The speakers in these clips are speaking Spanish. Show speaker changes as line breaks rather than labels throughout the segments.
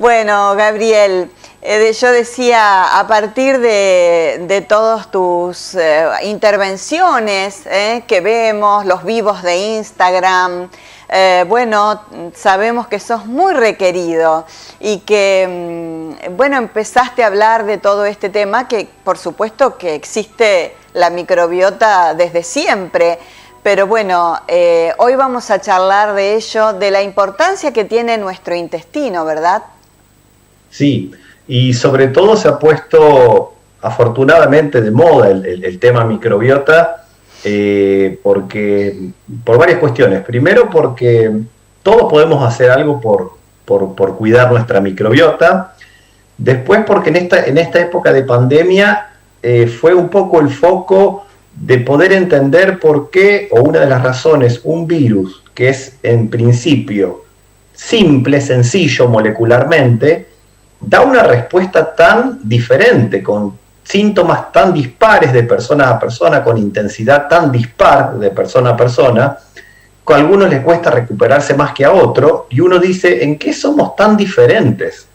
Bueno, Gabriel, yo decía, a partir de todas tus intervenciones que vemos, los vivos de Instagram, bueno, sabemos que sos muy requerido y que, bueno, empezaste a hablar de todo este tema, que por supuesto que existe la microbiota desde siempre, pero bueno, hoy vamos a charlar de ello, de la importancia que tiene nuestro intestino, ¿verdad?
Sí, y sobre todo se ha puesto afortunadamente de moda el tema microbiota, porque por varias cuestiones. Primero porque todos podemos hacer algo por cuidar nuestra microbiota. Después porque en esta época de pandemia fue un poco el foco de poder entender por qué, o una de las razones, un virus que es en principio simple, sencillo molecularmente, da una respuesta tan diferente, con síntomas tan dispares de persona a persona, con intensidad tan dispar de persona a persona, que a algunos les cuesta recuperarse más que a otro, y uno dice, ¿en qué somos tan diferentes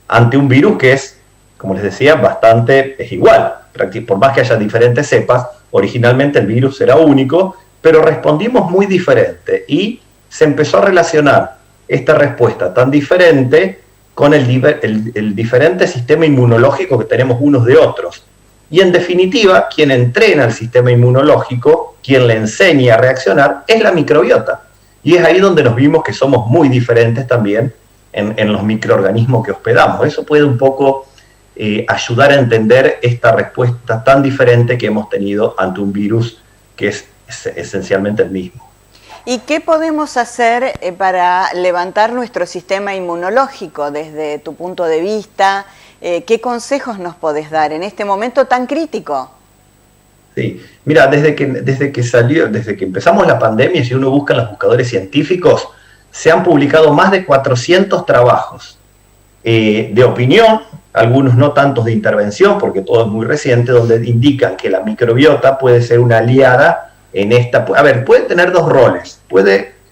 ante un virus que es, como les decía, es igual? Por más que haya diferentes cepas, originalmente el virus era único, pero respondimos muy diferente, y se empezó a relacionar esta respuesta tan diferente con el diferente sistema inmunológico que tenemos unos de otros. Y en definitiva, quien entrena el sistema inmunológico, quien le enseña a reaccionar, es la microbiota. Y es ahí donde nos vimos que somos muy diferentes también en los microorganismos que hospedamos. Eso puede un poco ayudar a entender esta respuesta tan diferente que hemos tenido ante un virus que es esencialmente el mismo.
¿Y qué podemos hacer para levantar nuestro sistema inmunológico desde tu punto de vista? ¿Qué consejos nos podés dar en este momento tan crítico?
Sí, mira, desde que empezamos la pandemia, si uno busca en los buscadores científicos, se han publicado más de 400 trabajos de opinión, algunos no tantos de intervención, porque todo es muy reciente, donde indican que la microbiota puede ser una aliada en esta. A ver, puede tener dos roles.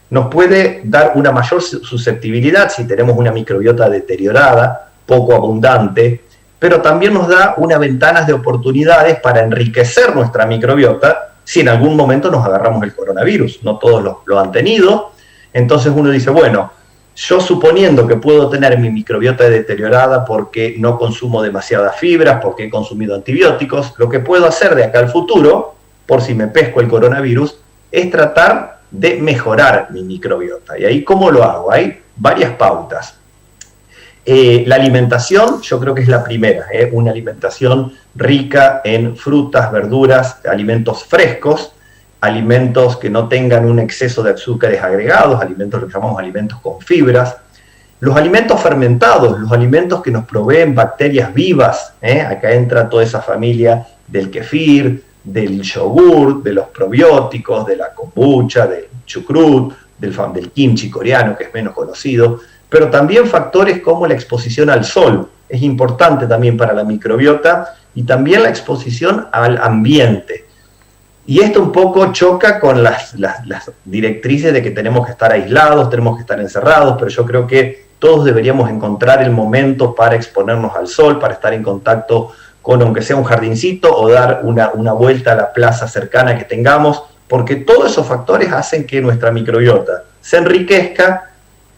Nos puede dar una mayor susceptibilidad si tenemos una microbiota deteriorada, poco abundante, pero también nos da unas ventanas de oportunidades para enriquecer nuestra microbiota si en algún momento nos agarramos el coronavirus. No todos lo han tenido. Entonces uno dice, bueno, yo suponiendo que puedo tener mi microbiota deteriorada porque no consumo demasiadas fibras, porque he consumido antibióticos, lo que puedo hacer de acá al futuro, por si me pesco el coronavirus, es tratar de mejorar mi microbiota. ¿Y ahí cómo lo hago? Hay varias pautas. La alimentación, yo creo que es la primera, una alimentación rica en frutas, verduras, alimentos frescos, alimentos que no tengan un exceso de azúcares agregados, alimentos que llamamos alimentos con fibras. Los alimentos fermentados, los alimentos que nos proveen bacterias vivas, acá entra toda esa familia del kefir, del yogur, de los probióticos, de la kombucha, del chucrut, del kimchi coreano, que es menos conocido, pero también factores como la exposición al sol, es importante también para la microbiota, y también la exposición al ambiente. Y esto un poco choca con las directrices de que tenemos que estar aislados, tenemos que estar encerrados, pero yo creo que todos deberíamos encontrar el momento para exponernos al sol, para estar en contacto con, aunque sea un jardincito, o dar una vuelta a la plaza cercana que tengamos, porque todos esos factores hacen que nuestra microbiota se enriquezca,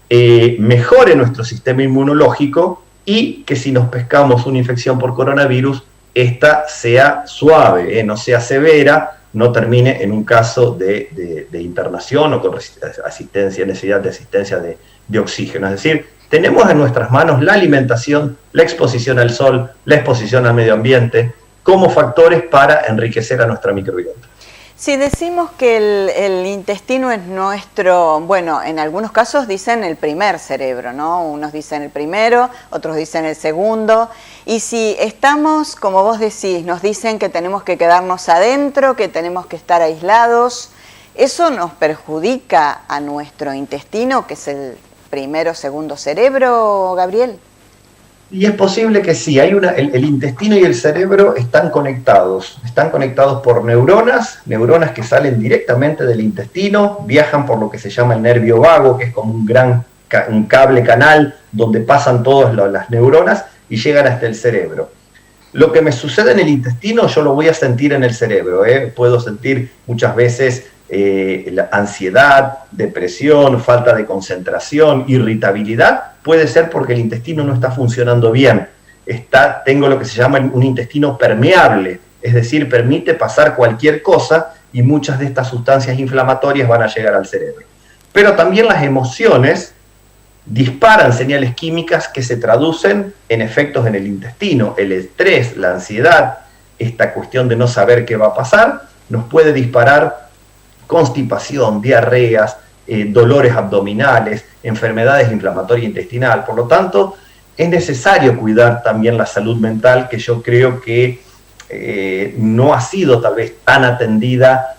mejore nuestro sistema inmunológico, y que si nos pescamos una infección por coronavirus, esta sea suave, no sea severa, no termine en un caso de internación o con necesidad de asistencia de oxígeno. Es decir, tenemos en nuestras manos la alimentación, la exposición al sol, la exposición al medio ambiente, como factores para enriquecer a nuestra microbiota.
Si decimos que el intestino es nuestro, bueno, en algunos casos dicen el primer cerebro, ¿no? Unos dicen el primero, otros dicen el segundo. Y si estamos, como vos decís, nos dicen que tenemos que quedarnos adentro, que tenemos que estar aislados, ¿eso nos perjudica a nuestro intestino, que es el primero o segundo cerebro, Gabriel?
Y es posible que sí, el intestino y el cerebro están conectados por neuronas que salen directamente del intestino, viajan por lo que se llama el nervio vago, que es como un gran un cable canal donde pasan todas las neuronas y llegan hasta el cerebro. Lo que me sucede en el intestino yo lo voy a sentir en el cerebro, puedo sentir muchas veces la ansiedad, depresión, falta de concentración, irritabilidad, puede ser porque el intestino no está funcionando bien. Tengo lo que se llama un intestino permeable, es decir, permite pasar cualquier cosa y muchas de estas sustancias inflamatorias van a llegar al cerebro. Pero también las emociones disparan señales químicas que se traducen en efectos en el intestino. El estrés, la ansiedad, esta cuestión de no saber qué va a pasar, nos puede disparar constipación, diarreas, dolores abdominales, enfermedades inflamatorias intestinales. Por lo tanto, es necesario cuidar también la salud mental, que yo creo que no ha sido tal vez tan atendida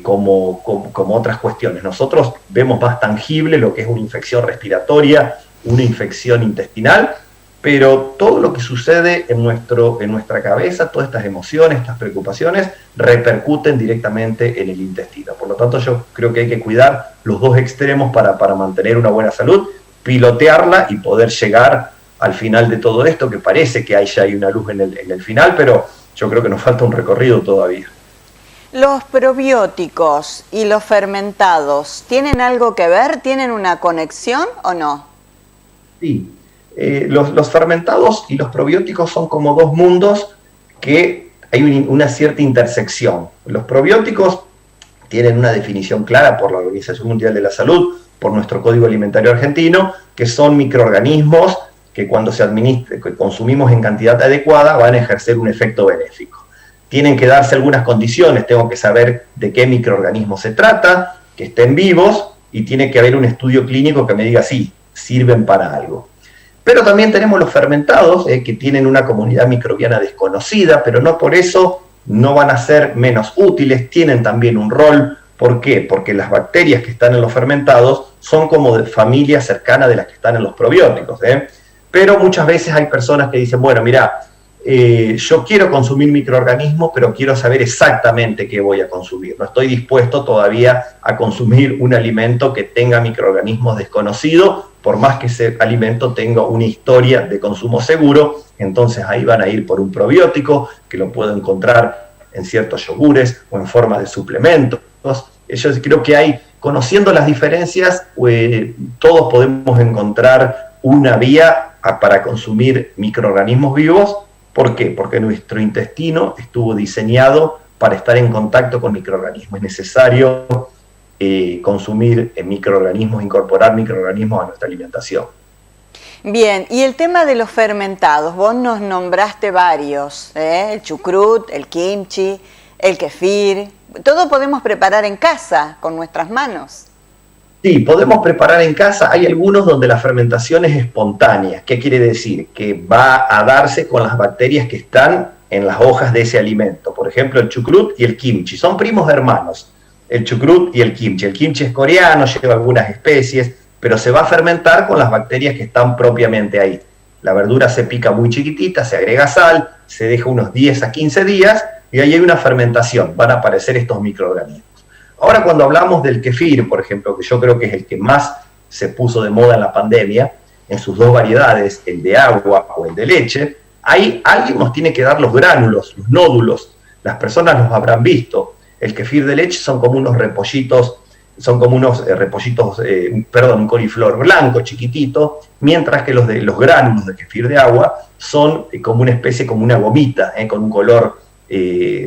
como otras cuestiones. Nosotros vemos más tangible lo que es una infección respiratoria, una infección intestinal, pero todo lo que sucede en nuestra cabeza, todas estas emociones, estas preocupaciones, repercuten directamente en el intestino. Por lo tanto, yo creo que hay que cuidar los dos extremos para mantener una buena salud, pilotearla y poder llegar al final de todo esto, que parece que ya hay una luz en el final, pero yo creo que nos falta un recorrido todavía.
¿Los probióticos y los fermentados tienen algo que ver? ¿Tienen una conexión o no?
Sí, los fermentados y los probióticos son como dos mundos que hay una cierta intersección. Los probióticos tienen una definición clara por la Organización Mundial de la Salud, por nuestro Código Alimentario Argentino, que son microorganismos que cuando que consumimos en cantidad adecuada van a ejercer un efecto benéfico. Tienen que darse algunas condiciones, tengo que saber de qué microorganismo se trata, que estén vivos, y tiene que haber un estudio clínico que me diga sí, sirven para algo. Pero también tenemos los fermentados, que tienen una comunidad microbiana desconocida, pero no por eso no van a ser menos útiles, tienen también un rol. ¿Por qué? Porque las bacterias que están en los fermentados son como de familia cercana de las que están en los probióticos. Pero muchas veces hay personas que dicen, bueno, mira, yo quiero consumir microorganismos, pero quiero saber exactamente qué voy a consumir. No estoy dispuesto todavía a consumir un alimento que tenga microorganismos desconocidos, por más que ese alimento tenga una historia de consumo seguro. Entonces ahí van a ir por un probiótico, que lo puedo encontrar en ciertos yogures o en forma de suplementos. Yo creo que hay, conociendo las diferencias, todos podemos encontrar una vía para consumir microorganismos vivos. ¿Por qué? Porque nuestro intestino estuvo diseñado para estar en contacto con microorganismos. Es necesario consumir microorganismos, incorporar microorganismos a nuestra alimentación.
Bien, y el tema de los fermentados, vos nos nombraste varios, el chucrut, el kimchi, el kefir, todo podemos preparar en casa con nuestras manos.
Sí, podemos preparar en casa. Hay algunos donde la fermentación es espontánea. ¿Qué quiere decir? Que va a darse con las bacterias que están en las hojas de ese alimento. Por ejemplo, el chucrut y el kimchi. Son primos hermanos, el chucrut y el kimchi. El kimchi es coreano, lleva algunas especies, pero se va a fermentar con las bacterias que están propiamente ahí. La verdura se pica muy chiquitita, se agrega sal, se deja unos 10 a 15 días y ahí hay una fermentación. Van a aparecer estos microorganismos. Ahora, cuando hablamos del kefir, por ejemplo, que yo creo que es el que más se puso de moda en la pandemia, en sus dos variedades, el de agua o el de leche, ahí alguien nos tiene que dar los gránulos, los nódulos. Las personas los habrán visto. El kefir de leche son como unos repollitos, un coliflor blanco chiquitito, mientras que los gránulos de kefir de agua son como una especie, como una gomita, con un color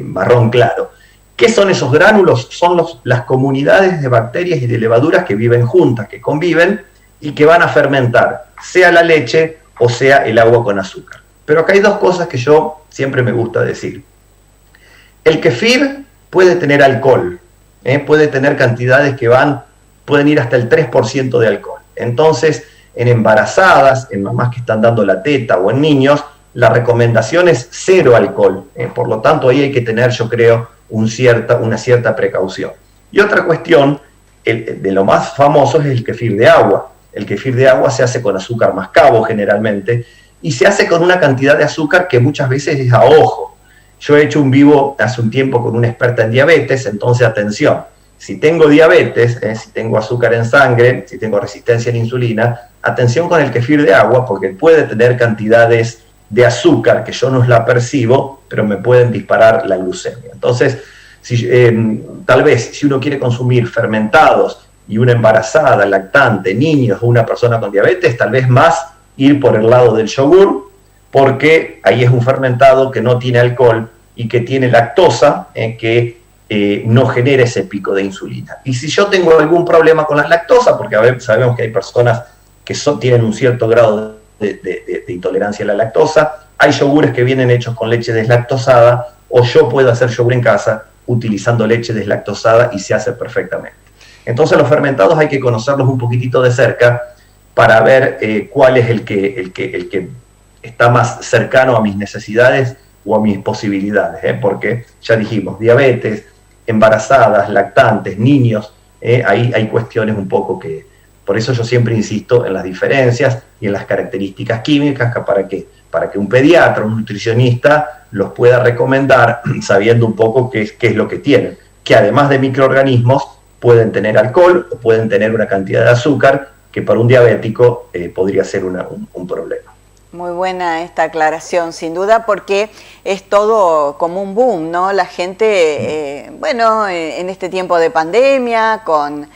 marrón claro. ¿Qué son esos gránulos? Son las comunidades de bacterias y de levaduras que viven juntas, que conviven y que van a fermentar, sea la leche o sea el agua con azúcar. Pero acá hay dos cosas que yo siempre me gusta decir. El kefir puede tener alcohol, puede tener cantidades que pueden ir hasta el 3% de alcohol. Entonces, en embarazadas, en mamás que están dando la teta o en niños, la recomendación es 0 alcohol. Por lo tanto, ahí hay que tener, yo creo, una cierta precaución. Y otra cuestión, de lo más famoso, es el kefir de agua. El kefir de agua se hace con azúcar mascabo generalmente, y se hace con una cantidad de azúcar que muchas veces es a ojo. Yo he hecho un vivo hace un tiempo con una experta en diabetes, entonces atención, si tengo diabetes, si tengo azúcar en sangre, si tengo resistencia a la insulina, atención con el kefir de agua, porque puede tener cantidades de azúcar que yo no la percibo, pero me pueden disparar la glucemia. Entonces, tal vez si uno quiere consumir fermentados y una embarazada, lactante, niños o una persona con diabetes, tal vez más ir por el lado del yogur, porque ahí es un fermentado que no tiene alcohol y que tiene lactosa, que no genera ese pico de insulina. Y si yo tengo algún problema con la lactosa, porque sabemos que hay personas que tienen un cierto grado de intolerancia a la lactosa, hay yogures que vienen hechos con leche deslactosada, o yo puedo hacer yogur en casa utilizando leche deslactosada y se hace perfectamente. Entonces los fermentados hay que conocerlos un poquitito de cerca para ver cuál es el que está más cercano a mis necesidades o a mis posibilidades, porque ya dijimos, diabetes, embarazadas, lactantes, niños, ahí hay cuestiones un poco que... Por eso yo siempre insisto en las diferencias y en las características químicas para que un pediatra, un nutricionista los pueda recomendar sabiendo un poco qué es lo que tienen, que además de microorganismos pueden tener alcohol o pueden tener una cantidad de azúcar que para un diabético podría ser un problema.
Muy buena esta aclaración, sin duda, porque es todo como un boom, ¿no? La gente, en este tiempo de pandemia, con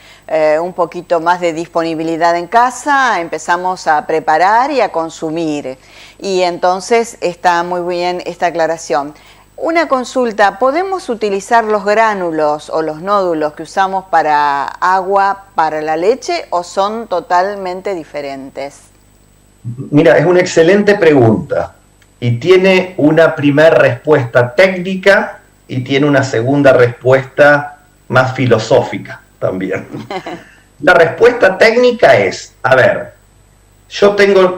un poquito más de disponibilidad en casa, empezamos a preparar y a consumir. Y entonces está muy bien esta aclaración. Una consulta, ¿podemos utilizar los gránulos o los nódulos que usamos para agua, para la leche, o son totalmente diferentes?
Mira, es una excelente pregunta y tiene una primera respuesta técnica y tiene una segunda respuesta más filosófica también. La respuesta técnica es, a ver, yo tengo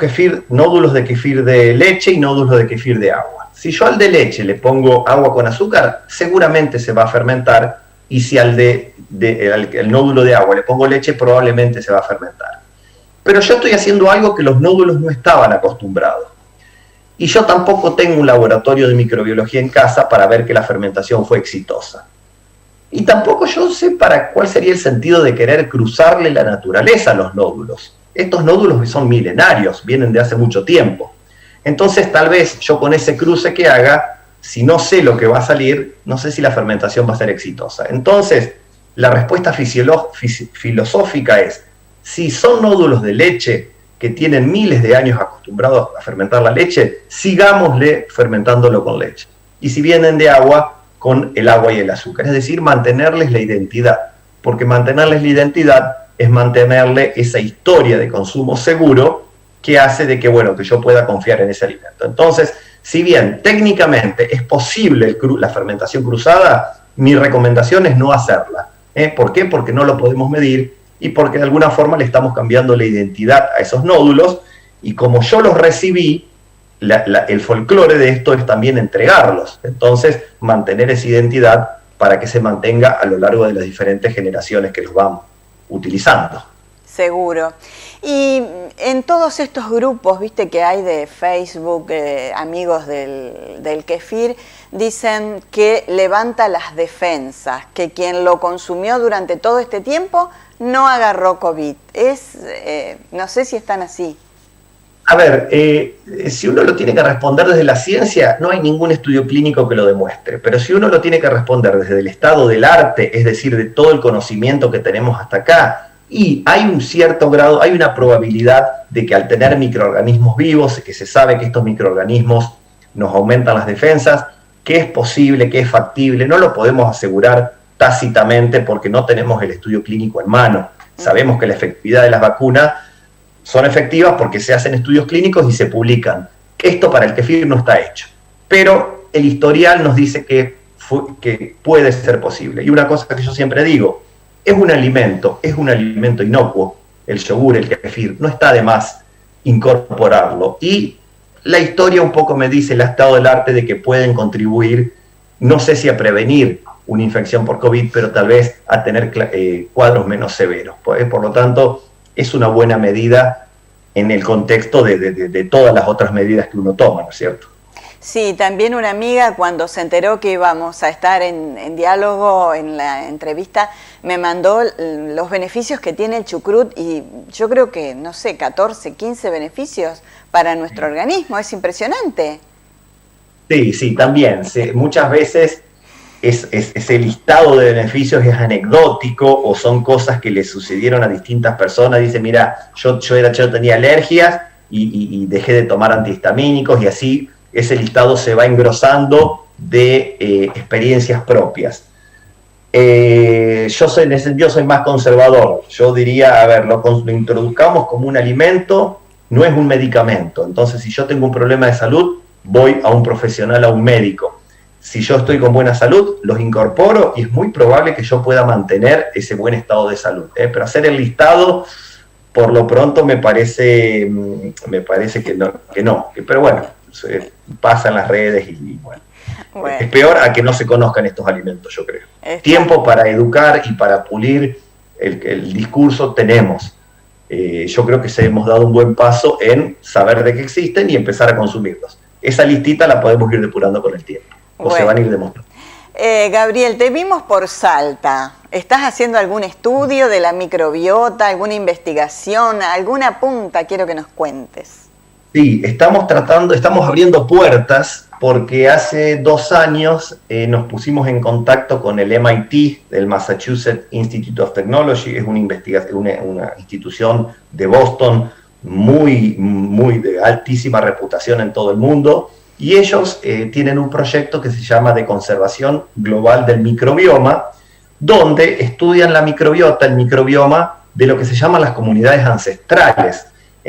nódulos de kefir de leche y nódulos de kefir de agua. Si yo al de leche le pongo agua con azúcar, seguramente se va a fermentar, y si al el nódulo de agua le pongo leche, probablemente se va a fermentar. Pero yo estoy haciendo algo que los nódulos no estaban acostumbrados. Y yo tampoco tengo un laboratorio de microbiología en casa para ver que la fermentación fue exitosa. Y tampoco yo sé cuál sería el sentido de querer cruzarle la naturaleza a los nódulos. Estos nódulos son milenarios, vienen de hace mucho tiempo. Entonces tal vez yo con ese cruce que haga, si no sé lo que va a salir, no sé si la fermentación va a ser exitosa. Entonces, la respuesta filosófica es, si son nódulos de leche que tienen miles de años acostumbrados a fermentar la leche, sigámosle fermentándolo con leche. Y si vienen de agua, con el agua y el azúcar. Es decir, mantenerles la identidad. Porque mantenerles la identidad es mantenerle esa historia de consumo seguro que hace de que yo pueda confiar en ese alimento. Entonces, si bien técnicamente es posible la fermentación cruzada, mi recomendación es no hacerla. ¿Por qué? Porque no lo podemos medir y porque de alguna forma le estamos cambiando la identidad a esos nódulos, y como yo los recibí, el folclore de esto es también entregarlos. Entonces, mantener esa identidad para que se mantenga a lo largo de las diferentes generaciones que los vamos utilizando.
Seguro. Y en todos estos grupos, viste, que hay de Facebook, amigos del kefir, dicen que levanta las defensas, que quien lo consumió durante todo este tiempo no agarró COVID. No sé si están así.
A ver, si uno lo tiene que responder desde la ciencia, no hay ningún estudio clínico que lo demuestre, pero si uno lo tiene que responder desde el estado del arte, es decir, de todo el conocimiento que tenemos hasta acá, y hay un cierto grado, hay una probabilidad de que al tener microorganismos vivos, que se sabe que estos microorganismos nos aumentan las defensas, que es posible, que es factible, no lo podemos asegurar tácitamente porque no tenemos el estudio clínico en mano. Sabemos que la efectividad de las vacunas son efectivas porque se hacen estudios clínicos y se publican. Esto para el kefir no está hecho, pero el historial nos dice que puede ser posible. Y una cosa que yo siempre digo, es un alimento inocuo, el yogur, el kefir, no está de más incorporarlo. Y la historia un poco me dice el estado del arte de que pueden contribuir, no sé si a prevenir una infección por COVID, pero tal vez a tener cuadros menos severos. Por lo tanto, es una buena medida en el contexto de todas las otras medidas que uno toma, ¿no es cierto?
Sí, también una amiga cuando se enteró que íbamos a estar en diálogo en la entrevista, me mandó los beneficios que tiene el chucrut y yo creo que, no sé, 14, 15 beneficios para nuestro organismo, es impresionante.
Sí, sí, también. Muchas veces ese listado de beneficios es anecdótico o son cosas que le sucedieron a distintas personas. Dice, mira, yo tenía alergias y dejé de tomar antihistamínicos y así ese listado se va engrosando de experiencias propias. Yo en ese sentido soy más conservador. Yo diría, a ver, lo introduzcamos como un alimento, no es un medicamento. Entonces, si yo tengo un problema de salud, voy a un profesional, a un médico. Si yo estoy con buena salud, los incorporo y es muy probable que yo pueda mantener ese buen estado de salud. Pero hacer el listado, por lo pronto, me parece que no. Pero bueno, pasa en las redes y bueno. Es peor a que no se conozcan estos alimentos, yo creo. Tiempo para educar y para pulir el discurso tenemos. Yo creo que hemos dado un buen paso en saber de qué existen y empezar a consumirlos. Esa listita la podemos ir depurando con el tiempo, o se van a ir demostrando.
Gabriel, te vimos por Salta. ¿Estás haciendo algún estudio de la microbiota, alguna investigación, alguna punta? Quiero que nos cuentes.
Sí, estamos abriendo puertas porque hace 2 años nos pusimos en contacto con el MIT, el Massachusetts Institute of Technology, es una institución de Boston muy de altísima reputación en todo el mundo, y ellos tienen un proyecto que se llama de conservación global del microbioma, donde estudian la microbiota, el microbioma de lo que se llaman las comunidades ancestrales,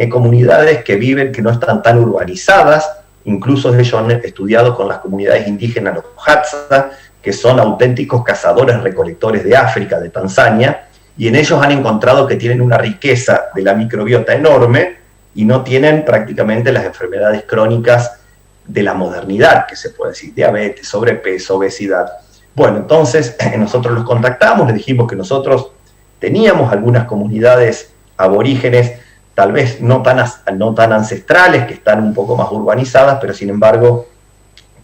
comunidades que no están tan urbanizadas. Incluso ellos han estudiado con las comunidades indígenas, los Hadza, que son auténticos cazadores-recolectores de África, de Tanzania, y en ellos han encontrado que tienen una riqueza de la microbiota enorme y no tienen prácticamente las enfermedades crónicas de la modernidad, que se puede decir, diabetes, sobrepeso, obesidad. Bueno, entonces nosotros los contactamos, les dijimos que nosotros teníamos algunas comunidades aborígenes, tal vez no tan ancestrales, que están un poco más urbanizadas, pero sin embargo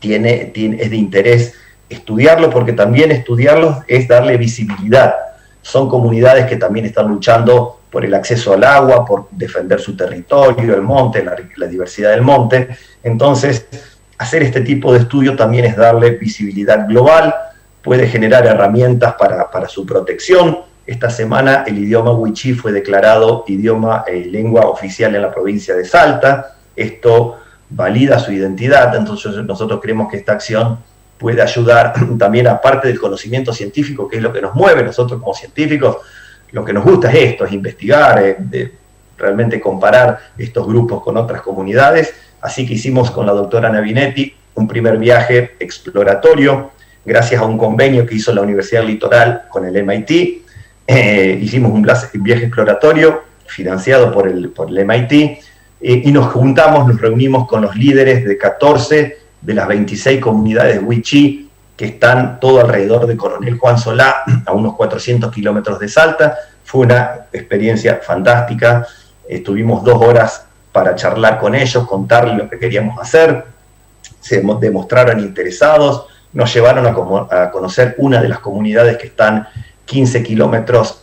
es de interés estudiarlo, porque también estudiarlos es darle visibilidad. Son comunidades que también están luchando por el acceso al agua, por defender su territorio, el monte, la diversidad del monte. Entonces, hacer este tipo de estudio también es darle visibilidad global, puede generar herramientas para su protección. Esta semana el idioma wichí fue declarado lengua oficial en la provincia de Salta. Esto valida su identidad, entonces nosotros creemos que esta acción puede ayudar también, aparte del conocimiento científico, que es lo que nos mueve. Nosotros como científicos lo que nos gusta es esto, es investigar, realmente comparar estos grupos con otras comunidades. Así que hicimos con la doctora Navinetti un primer viaje exploratorio, gracias a un convenio que hizo la Universidad del Litoral con el MIT. Hicimos un viaje exploratorio financiado por el MIT y nos reunimos con los líderes de 14 de las 26 comunidades wichí que están todo alrededor de Coronel Juan Solá, a unos 400 kilómetros de Salta. Fue una experiencia fantástica. Tuvimos 2 horas para charlar con ellos, contarles lo que queríamos hacer. Se demostraron interesados, nos llevaron a conocer una de las comunidades que están 15 kilómetros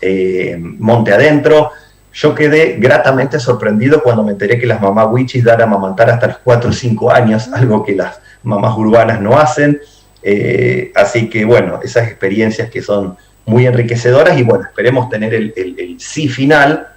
monte adentro. Yo quedé gratamente sorprendido cuando me enteré que las mamás wichis dan a amamantar hasta los 4 o 5 años, algo que las mamás urbanas no hacen. Así que bueno, esas experiencias que son muy enriquecedoras, y bueno, esperemos tener el sí final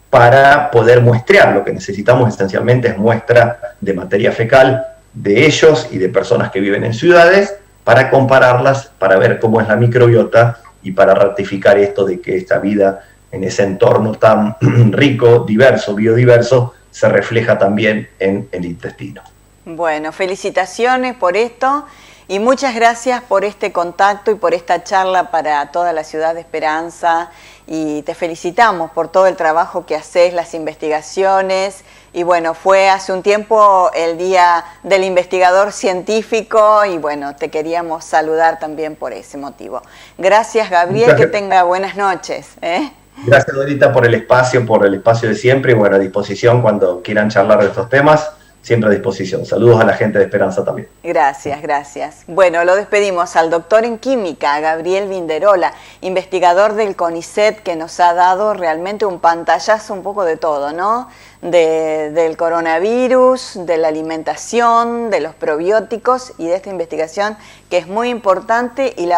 para poder muestrear. Lo que necesitamos esencialmente es muestra de materia fecal de ellos y de personas que viven en ciudades, para compararlas, para ver cómo es la microbiota y para ratificar esto de que esta vida en ese entorno tan rico, diverso, biodiverso, se refleja también en el intestino.
Bueno, felicitaciones por esto y muchas gracias por este contacto y por esta charla para toda la ciudad de Esperanza, y te felicitamos por todo el trabajo que haces, las investigaciones. Y bueno, fue hace un tiempo el Día del Investigador Científico y bueno, te queríamos saludar también por ese motivo. Gracias, Gabriel, que tenga buenas noches.
Gracias, Dorita, por el espacio de siempre, y bueno, a disposición cuando quieran charlar de estos temas. siempre a disposición. Saludos a la gente de Esperanza también.
Gracias, gracias. Bueno, lo despedimos al doctor en química, Gabriel Vinderola, investigador del CONICET, que nos ha dado realmente un pantallazo un poco de todo, ¿no? Del coronavirus, de la alimentación, de los probióticos y de esta investigación que es muy importante y la